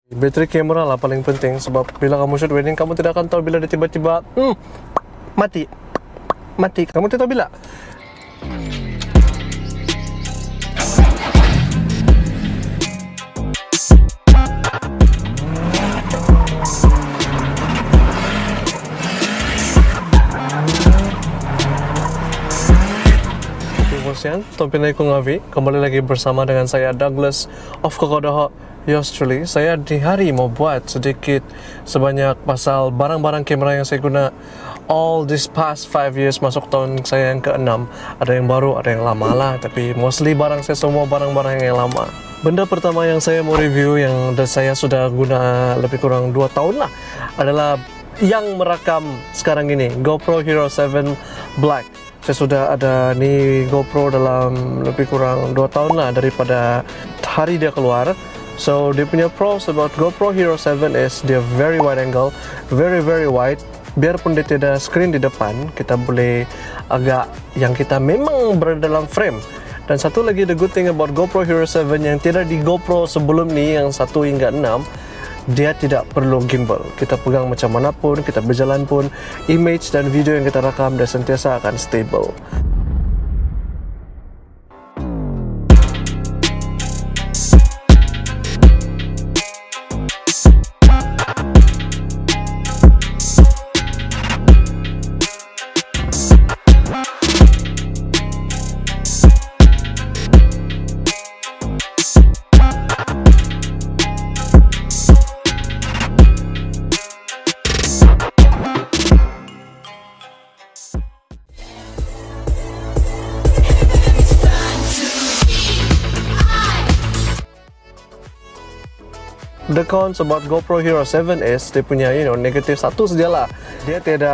Bateri kamera lah paling penting, sebab bila kamu shoot wedding, kamu tidak akan tahu bila dia tiba-tiba mati. Kamu tidak tahu bila. Tompinai ko ngavi, kembali lagi bersama dengan saya Douglas of Kokodoho, yours truly. Saya di hari mau buat sedikit sebanyak pasal barang-barang kamera yang saya guna all this past 5 years, masuk tahun saya yang ke-6. Ada yang baru, ada yang lama lah, tapi mostly barang saya semua barang-barang yang lama. Benda pertama yang saya mau review yang saya sudah guna lebih kurang 2 tahun lah adalah yang merekam sekarang ini, GoPro Hero 7 Black. Saya sudah ada ni GoPro dalam lebih kurang 2 tahun lah daripada hari dia keluar. So dia punya pros about GoPro Hero 7 is dia very wide angle, very wide. Biarpun dia tidak screen di depan, kita boleh agak yang kita memang berada dalam frame. Dan satu lagi the good thing about GoPro Hero 7 yang tidak di GoPro sebelum ni yang 1 hingga 6, dia tidak perlu gimbal. Kita pegang macam mana pun, kita berjalan pun, image dan video yang kita rakam dia sentiasa akan stable. The cons about GoPro Hero 7 is dia punya negatif satu sajalah, dia tiada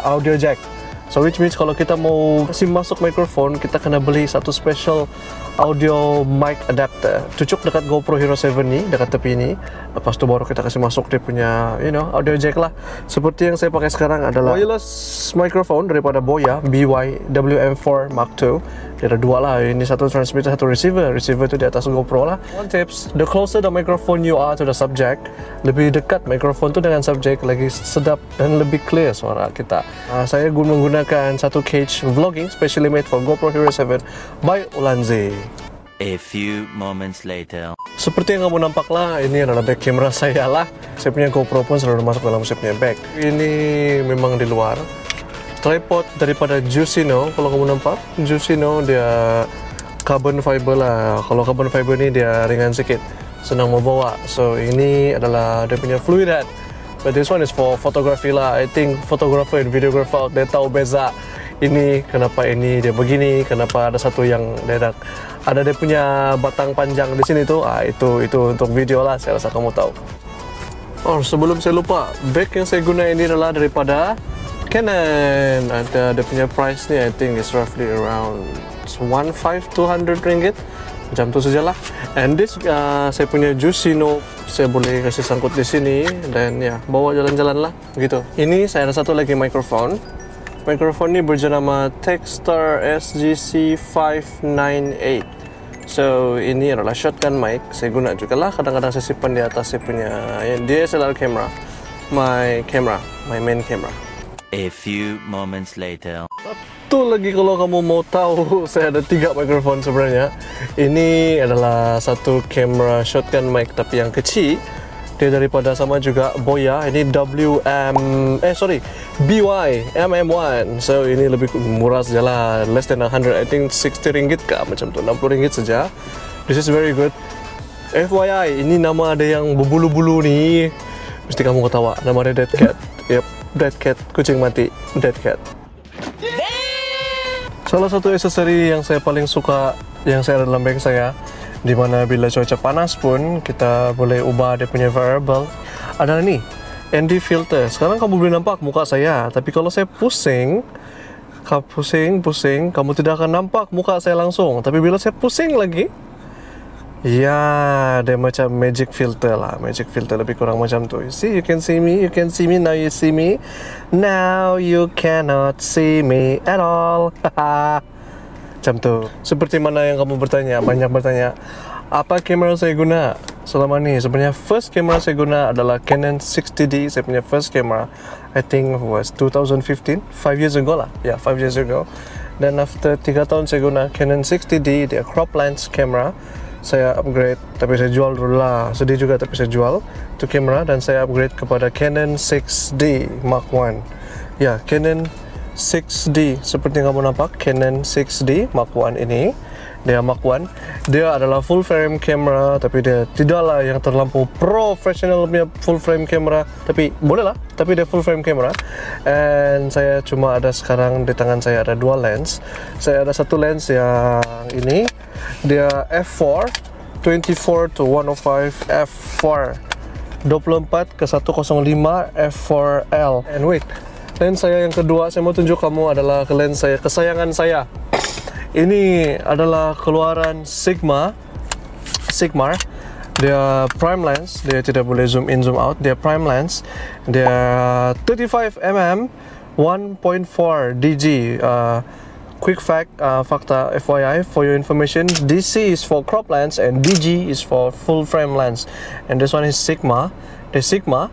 audio jack. So which means kalau kita mau kasih masuk mikrofon, kita kena beli satu special audio mic adapter. Cucuk dekat GoPro Hero 7 ni, dekat tepi ni. Lepas tu baru kita kasih masuk dia punya audio jack lah. Seperti yang saya pakai sekarang adalah wireless microphone daripada Boya BY WM4 Mark II. Dia ada dua lah, ini satu transmitter, satu receiver. Receiver tu di atas GoPro lah. One tips, the closer the microphone you are to the subject, lebih dekat mikrofon tu dengan subject, lagi sedap dan lebih clear suara kita. Saya menggunakan satu cage vlogging specially made for GoPro Hero 7 by Ulanzi. A few moments later. Seperti yang kamu nampak lah, ini adalah back camera saya lah. Saya punya GoPro pun selalu masuk dalam saya punya bag. Ini memang di luar. Tripod daripada Jusino, kalau kamu nampak, Jusino dia carbon fiber lah. Kalau carbon fiber ni dia ringan sikit, senang membawa. So ini adalah dia punya fluid head. But this one is for photography lah. I think photographer and videographer dia tahu beza. Ini kenapa ini dia begini, kenapa ada satu yang dia ada dia punya batang panjang di sini tu. Itu untuk video lah, saya rasa kamu tahu. Oh, sebelum saya lupa, bag yang saya guna ini adalah daripada Canon. Ada dia punya price ni, I think is roughly around 200 ringgit. Macam tu sajalah. And this saya punya Jusino, saya boleh kasih sangkut di sini dan ya, bawa jalan-jalan lah gitu. Ini saya ada satu lagi microphone. Mikrofon ni berjenama Techstar SGC 598. So ini adalah shotgun mic. Saya guna juga lah, kadang-kadang saya simpan di atas saya punya DSLR camera, my main camera. A few moments later. Satu lagi kalau kamu mau tahu, saya ada 3 mikrofon sebenarnya. Ini adalah satu kamera shotgun mic tapi yang kecil. Dia daripada sama juga Boya. Ini BY MM1. So ini lebih murah sajalah, less than 100, I think 60 ringgit kah, macam tu, 60 ringgit saja. This is very good. FYI, ini nama ada yang berbulu-bulu ni, mesti kamu ketawa. Nama dia Dead Cat. Yep, Dead Cat, kucing mati, Dead Cat. Salah satu aksesori yang saya paling suka yang saya ada dalam bag saya, di mana bila cuaca panas pun kita boleh ubah dia punya variable, adalah ni, ND filter. Sekarang kamu boleh nampak muka saya, tapi kalau saya pusing, kamu tidak akan nampak muka saya langsung. Tapi bila saya pusing lagi, ya, dia macam magic filter lah. Magic filter lebih kurang macam tu. You can see me, now you see me. Now you cannot see me at all. Macam tu. Seperti mana yang kamu bertanya, banyak bertanya, Apa kamera saya guna selama ni? Sebenarnya first kamera saya guna adalah Canon 60D. Saya punya first camera, I think was 2015, 5 years ago lah. Yeah, 5 years ago. Dan after 3 tahun saya guna Canon 60D, dia crop lens camera. Saya upgrade, tapi saya jual dulu lah. Sedih juga tapi saya jual tu kamera dan saya upgrade kepada Canon 6D Mark 1. Ya, Canon 6D seperti yang kamu nampak, Canon 6D Mark 1 ini. Dia Mark 1. Dia adalah full frame camera, tapi dia tidaklah yang terlampau professional punya full frame camera, tapi boleh lah, tapi dia full frame camera. And saya cuma ada sekarang di tangan saya ada 2 lens. Saya ada satu lens yang ini, dia f4 24 to 105 f4 24 ke 105 f4L. And wait, lens saya yang kedua saya mau tunjuk kamu adalah lens saya kesayangan saya. Ini adalah keluaran Sigma. Dia prime lens, dia tidak boleh zoom in zoom out. Dia prime lens, dia 35mm 1.4 DG. Quick fact, fakta FYI for your information, DC is for crop lens and DG is for full frame lens. And this one is Sigma. The Sigma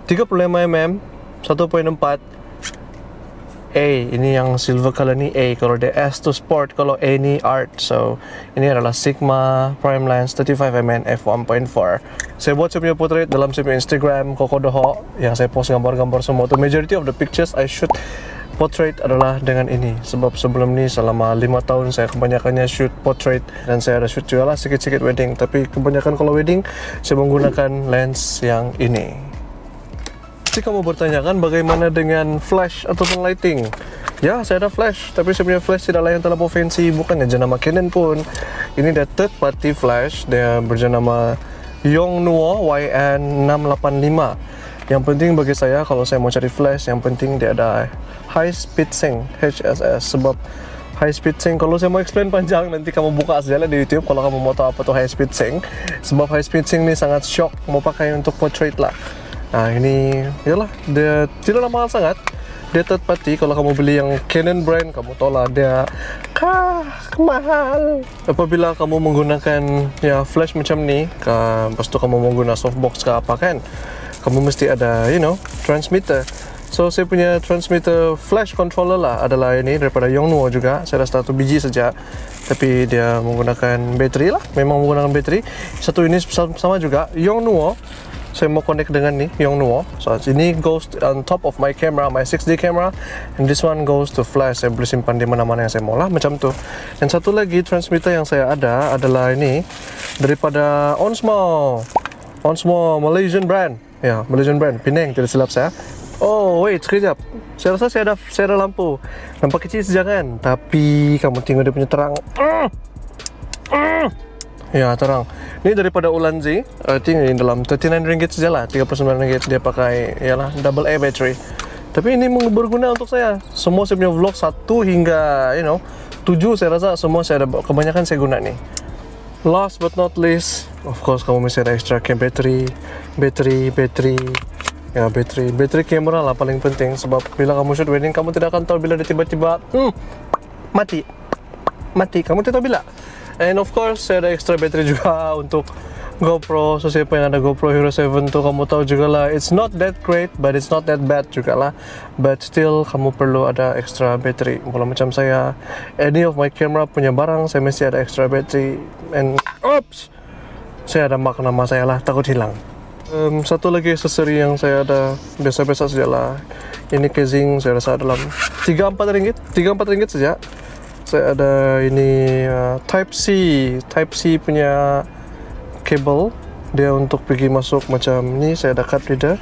35mm 1.4 A. Ini yang silver color ni A. Kalau dia S tu sport, kalau A ni art. So ini adalah Sigma prime lens 35mm f1.4. Saya buat saya punya portrait dalam saya punya Instagram Kokodoho, yang saya post gambar-gambar semua tu. Majority of the pictures I shoot portrait adalah dengan ini. Sebab sebelum ni selama 5 tahun saya kebanyakannya shoot portrait, dan saya ada shoot juga lah sikit-sikit wedding. Tapi kebanyakan kalau wedding saya menggunakan lens yang ini. Jika kamu bertanyakan bagaimana dengan flash ataupun lighting, ya saya ada flash, tapi saya punya flash tidaklah yang terlalu fancy, bukannya jenama Canon pun. Ini dia third party flash, dia berjenama Yongnuo YN685. Yang penting bagi saya kalau saya mau cari flash, yang penting dia ada high speed sync HSS. Sebab high speed sync, kalau saya mau explain panjang nanti kamu buka saja lah di YouTube kalau kamu mau tahu apa tu high speed sync. Sebab high speed sync ni sangat shock, mau pakai untuk portrait lah. Nah ini, yalah, dia tidaklah mahal sangat. Dia third party. Kalau kamu beli yang Canon brand, kamu tahu lah dia mahal. Apabila kamu menggunakan ya flash macam ni, lepas tu kamu mau guna softbox ke apa kan, kamu mesti ada, transmitter. So saya punya transmitter flash controller lah adalah ini daripada Yongnuo juga. Saya dah 1 biji saja, tapi dia menggunakan bateri lah. Memang menggunakan bateri. Satu ini sama juga Yongnuo. Saya mau connect dengan ni Yongnuo. So ini goes on top of my camera, my 6D camera, and this one goes to flash. Saya boleh simpan di mana-mana yang saya mau lah, macam tu. Dan satu lagi transmitter yang saya ada adalah ini daripada Onsmo Malaysian brand. Ya, Malaysian brand, Penang tidak silap saya. Oh wait, sekejap. Saya rasa saya ada lampu. Nampak kecil saja kan, tapi kamu tengok dia punya terang. Ya, terang. Ini daripada Ulanzi. I think ini dalam RM39 saja lah, RM39 dia pakai, yalah, double A battery. Tapi ini berguna untuk saya. Semua saya punya vlog 1 hingga 7 saya rasa semua saya ada, kebanyakan saya guna ni. Last but not least, of course kamu mesti ada extra cam battery. Ya, battery kamera lah paling penting. Sebab bila kamu shoot wedding, kamu tidak akan tahu bila dia tiba-tiba mati. Kamu tidak tahu bila. And of course saya ada extra battery juga untuk GoPro. So siapa yang ada GoPro Hero 7 tu, kamu tahu juga lah, it's not that great but it's not that bad juga lah. But still kamu perlu ada extra battery. Kalau macam saya, any of my camera punya barang saya mesti ada extra battery. And oops, saya ada mark nama saya lah, takut hilang. Satu lagi aksesori yang saya ada biasa-biasa saja lah. Ini casing saya rasa dalam RM3-4 saja. Saya ada ini Type C punya kabel. Dia untuk pergi masuk macam ni. Saya ada card reader.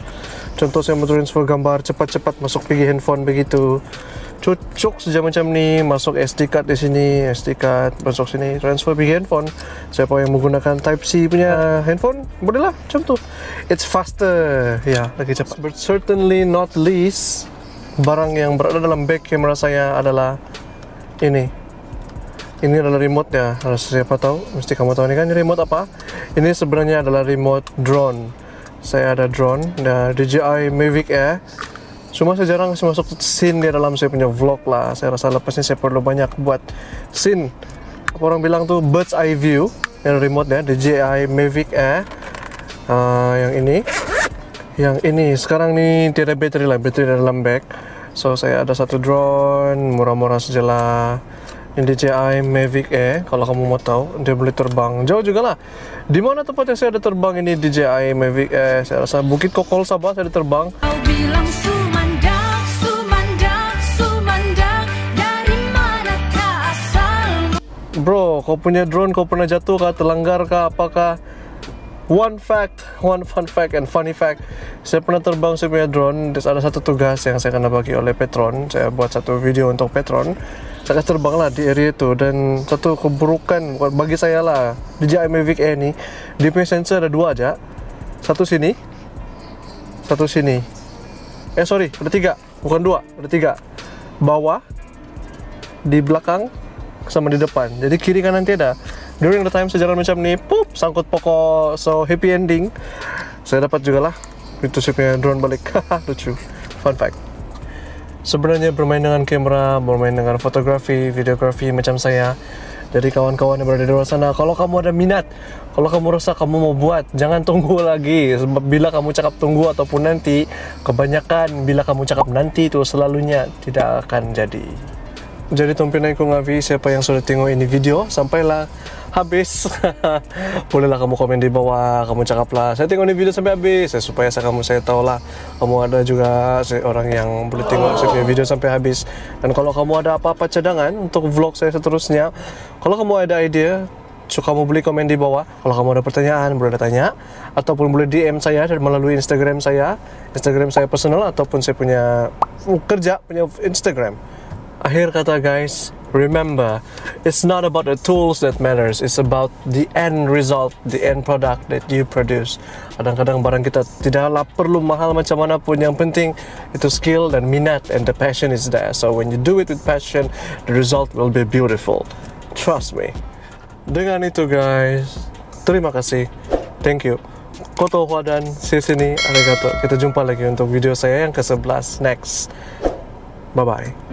Contoh saya mau transfer gambar cepat-cepat masuk pergi handphone begitu. Cocok saja macam ni. Masuk SD card di sini, SD card masuk sini, transfer pergi handphone. Siapa yang menggunakan Type C punya handphone, boleh lah macam tu. It's faster, ya, lagi cepat. But certainly not least, barang yang berada dalam bag kamera saya adalah ini. Ini adalah remote ya. Siapa tahu, mesti kamu tahu ni kan, ini remote apa? Ini sebenarnya adalah remote drone. Saya ada drone, ada DJI Mavic Air. Cuma saya jarang masuk scene dia dalam saya punya vlog lah. Saya rasa lepas ni saya perlu banyak buat scene. Apa orang bilang tu bird's eye view. yang remote-nya, DJI Mavic Air. Yang ini sekarang nih tiada bateri lah, bateri dalam bag. So saya ada satu drone murah-murah sajalah. Ini DJI Mavic Air. Kalau kamu mau tahu, dia boleh terbang jauh juga lah. Di mana tempat yang saya ada terbang ini DJI Mavic Air? Saya rasa Bukit Kokol Sabah saya ada terbang. Kau bilang Sumandang, Sumandang, Sumandang, dari manakah asalmu? Bro, kau punya drone kau pernah jatuh kah, terlanggar kah, apakah? One fun fact and funny fact. Saya pernah terbang saya punya drone. Ada satu tugas yang saya kena bagi oleh patron. Saya buat satu video untuk patron. Saya terbang lah di area itu. Dan satu keburukan bagi saya lah, DJI Mavic Air ni, dia punya sensor ada dua aja. Satu sini, satu sini. Sorry, ada tiga. Bukan dua, ada tiga. Bawah, di belakang, sama di depan. Jadi kiri kanan tiada. During the time saya jalan macam ni, pup, sangkut pokok. So happy ending. Saya dapat juga lah. Itu saya punya drone balik. Lucu. Fun fact. Sebenarnya bermain dengan kamera, bermain dengan fotografi, videografi macam saya. Jadi kawan-kawan yang berada di luar sana, kalau kamu ada minat, kalau kamu rasa kamu mau buat, jangan tunggu lagi. Sebab bila kamu cakap tunggu ataupun nanti, kebanyakan bila kamu cakap nanti itu selalunya tidak akan jadi. Jadi tumpinai ku ngavi siapa yang sudah tengok ini video sampailah habis. Bolehlah kamu komen di bawah, kamu cakaplah saya tengok ini video sampai habis, supaya saya tahu lah kamu ada juga orang yang boleh tengok saya punya video sampai habis. Dan kalau kamu ada apa-apa cadangan untuk vlog saya seterusnya, kalau kamu ada idea, so kamu boleh komen di bawah. Kalau kamu ada pertanyaan, boleh tanya, ataupun boleh DM saya melalui Instagram saya personal, ataupun saya punya kerja punya Instagram. Akhir kata guys, remember, it's not about the tools that matters, it's about the end result, the end product that you produce. Kadang-kadang barang kita tidaklah perlu mahal macam mana pun, yang penting itu skill dan minat, and the passion is there. So when you do it with passion, the result will be beautiful. Trust me. Dengan itu guys, terima kasih. Thank you. Koto dan sini arigato. Kita jumpa lagi untuk video saya yang ke-11 next. Bye-bye.